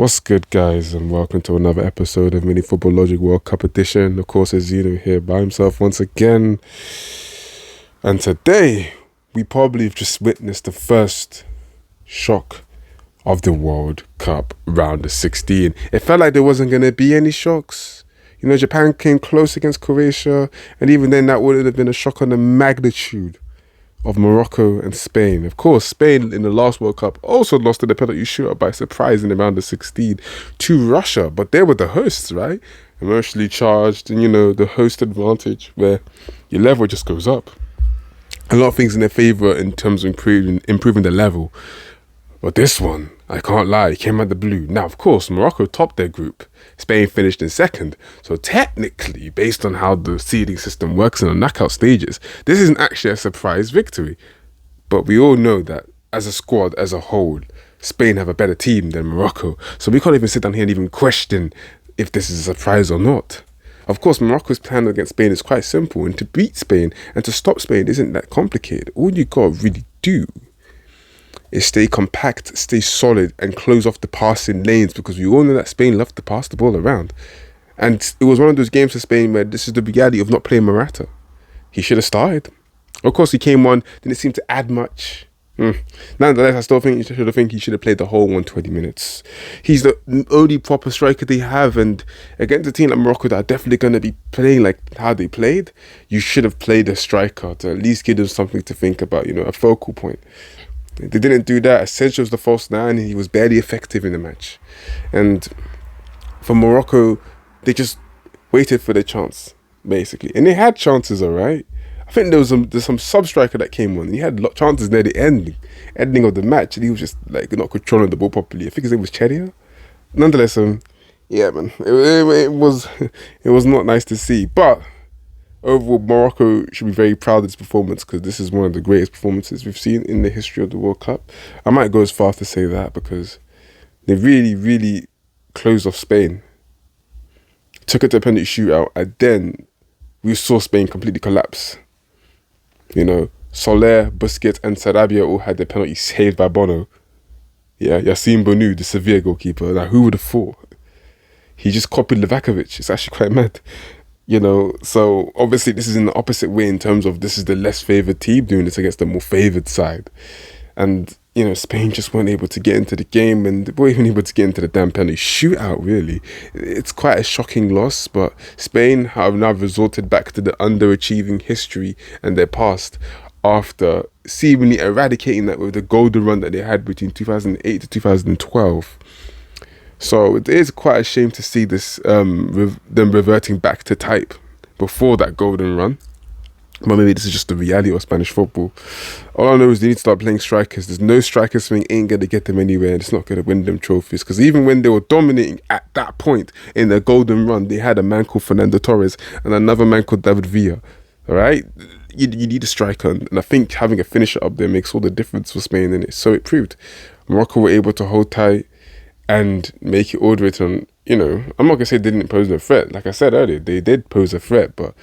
What's good, guys, and welcome to another episode of Mini Football Logic World Cup edition. Of course, it's Zeno here by himself once again. And today, we probably have just witnessed the first shock of the World Cup round of 16. It felt like there wasn't going to be any shocks. You know, Japan came close against Croatia, and even then, that would have been a shock on the magnitude of Morocco and Spain. Of course, Spain in the last World Cup also lost in the penalty shootout by surprise in the round of 16 to Russia, but they were the hosts, right? Emotionally charged, and the host advantage where your level just goes up. A lot of things in their favour in terms of improving the level. But this one, I can't lie, it came out the blue. Now, of course, Morocco topped their group. Spain finished in second. So technically, based on how the seeding system works in the knockout stages, this isn't actually a surprise victory. But we all know that as a squad, as a whole, Spain have a better team than Morocco. So we can't even sit down here and even question if this is a surprise or not. Of course, Morocco's plan against Spain is quite simple. And to beat Spain and to stop Spain isn't that complicated. All you got to really do is stay compact, stay solid, and close off the passing lanes, because we all know that Spain love to pass the ball around. And it was one of those games for Spain where this is the reality of not playing Morata. He should have started. Of course, he came on, didn't seem to add much. Nonetheless, I still think he should have played the whole 120 minutes. He's the only proper striker they have, and against a team like Morocco that are definitely going to be playing like how they played, you should have played a striker to at least give them something to think about, a focal point. They didn't do that. Asensio was the false nine, and he was barely effective in the match. And for Morocco, they just waited for their chance, basically. And they had chances, all right. I think there's some sub-striker that came on. He had chances near the ending of the match, and he was just like not controlling the ball properly. I think his name was Chedia. Nonetheless, yeah, man, it was not nice to see. But overall, Morocco should be very proud of this performance, because this is one of the greatest performances we've seen in the history of the World Cup. I might go as far as to say that, because they really, really closed off Spain. Took it to a penalty shootout, and then we saw Spain completely collapse. Soler, Busquets, and Sarabia all had their penalty saved by Bono. Yeah, Yassine Bonu, the Sevilla goalkeeper. Now, who would have thought? He just copied Livakovic. It's actually quite mad. So obviously this is in the opposite way in terms of this is the less favoured team doing this against the more favoured side. And, Spain just weren't able to get into the game, and they weren't even able to get into the damn penalty shootout, really. It's quite a shocking loss, but Spain have now resorted back to the underachieving history and their past after seemingly eradicating that with the golden run that they had between 2008 to 2012. So it is quite a shame to see this them reverting back to type before that golden run. But maybe this is just the reality of Spanish football. All I know is they need to start playing strikers. There's no strikers thing ain't going to get them anywhere, and it's not going to win them trophies. Because even when they were dominating at that point in their golden run, they had a man called Fernando Torres and another man called David Villa. All right? You need a striker, and I think having a finisher up there makes all the difference for Spain in it. So it proved. Morocco were able to hold tight and make it all the way to, I'm not going to say they didn't pose no threat. Like I said earlier, they did pose a threat, but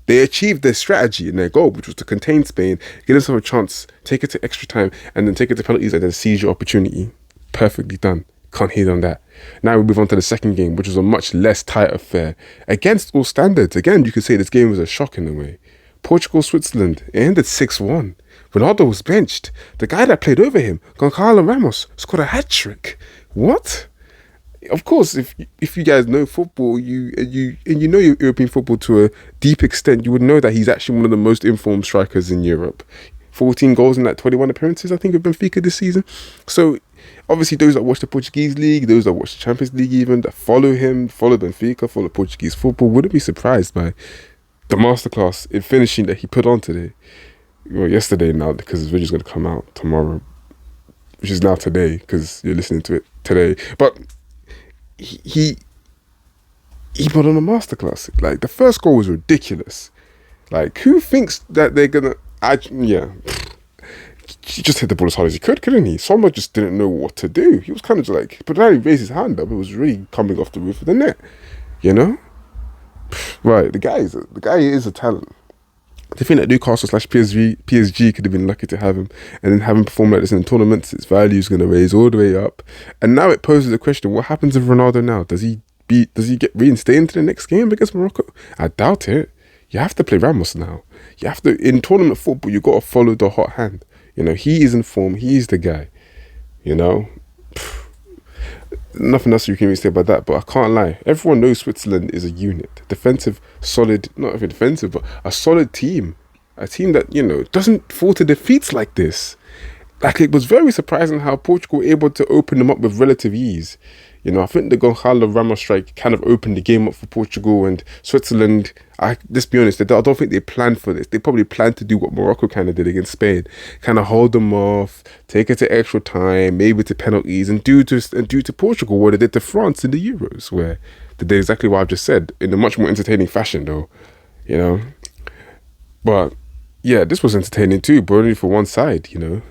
they achieved their strategy and their goal, which was to contain Spain, give themselves a chance, take it to extra time, and then take it to penalties and then seize your opportunity. Perfectly done. Can't hate on that. Now we move on to the second game, which was a much less tight affair. Against all standards, again, you could say this game was a shock in a way. Portugal, Switzerland, it ended 6-1. Ronaldo was benched. The guy that played over him, Gonçalo Ramos, scored a hat-trick. What? Of course, if you guys know football, you know your European football to a deep extent, you would know that he's actually one of the most informed strikers in Europe. 14 goals in that 21 appearances, I think, of Benfica this season. So, obviously, those that watch the Portuguese league, those that watch the Champions League even, that follow him, follow Benfica, follow Portuguese football, wouldn't be surprised by the masterclass in finishing that he put on today. Well, yesterday now, because his video's going to come out tomorrow, which is now today, because you're listening to it today. But he put on a masterclass. Like, the first goal was ridiculous. Like, who thinks that they're gonna? He just hit the ball as hard as he could, couldn't he? Someone just didn't know what to do. He was kind of just like, but then he raised his hand up. It was really coming off the roof of the net. Right? The guy is a talent. They think that Newcastle slash PSG could have been lucky to have him, and then having performed like this in the tournaments, its value is going to raise all the way up. And now it poses a question: what happens with Ronaldo now? Does he get reinstated into the next game against Morocco? I doubt it. You have to play Ramos now. You have to, in tournament football, you got to follow the hot hand. You know, he is in form. He's the guy. You know, nothing else you can really say about that. But I can't lie. Everyone knows Switzerland is a unit, defensive, solid. Not even defensive, but a solid team. A team that, you know, doesn't fall to defeats like this. Like, it was very surprising how Portugal were able to open them up with relative ease. You know, I think the Gonçalo Ramos strike kind of opened the game up for Portugal, and Switzerland, let's be honest, I don't think they planned for this. They probably planned to do what Morocco kind of did against Spain. Kind of hold them off, take it to extra time, maybe to penalties, and do to Portugal what they did to France in the Euros, where they did exactly what I've just said, in a much more entertaining fashion though, you know. But, yeah, this was entertaining too, but only for one side, you know.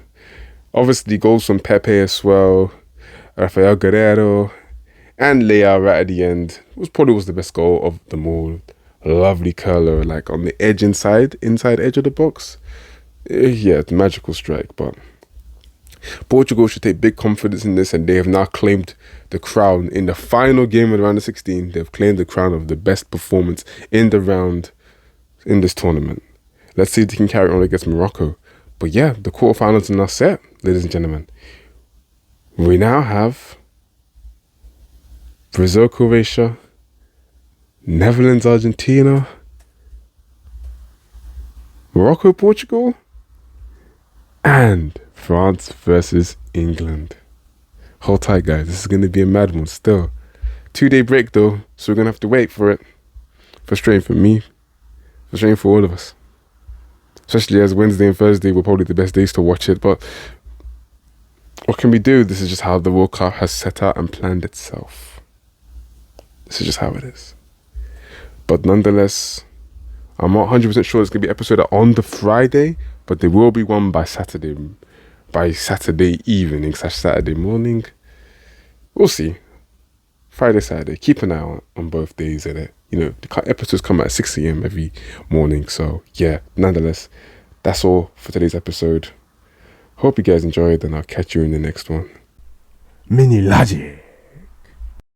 Obviously, goals from Pepe as well, Rafael Guerreiro, and Leao right at the end probably was the best goal of them all. A lovely curler, like on the edge inside edge of the box. Yeah, it's a magical strike. But Portugal should take big confidence in this, and they have now claimed the crown in the final game of the round of 16. They've claimed the crown of the best performance in the round in this tournament. Let's see if they can carry on against Morocco. But yeah, the quarterfinals are now set, ladies and gentlemen. We now have Brazil, Croatia, Netherlands, Argentina, Morocco, Portugal, and France versus England. Hold tight, guys. This is going to be a mad one still. 2-day break, though, so we're going to have to wait for it. Frustrating for me. Frustrating for all of us. Especially as Wednesday and Thursday were probably the best days to watch it. But what can we do? This is just how the World Cup has set out and planned itself. This is just how it is. But nonetheless, I'm not 100% sure it's going to be an episode on the Friday, but there will be one by Saturday evening / Saturday morning. We'll see. Friday, Saturday. Keep an eye on both days of it. You know, the episodes come out at 6 a.m. every morning. So, yeah, nonetheless, that's all for today's episode. Hope you guys enjoyed, and I'll catch you in the next one. Mini Laje.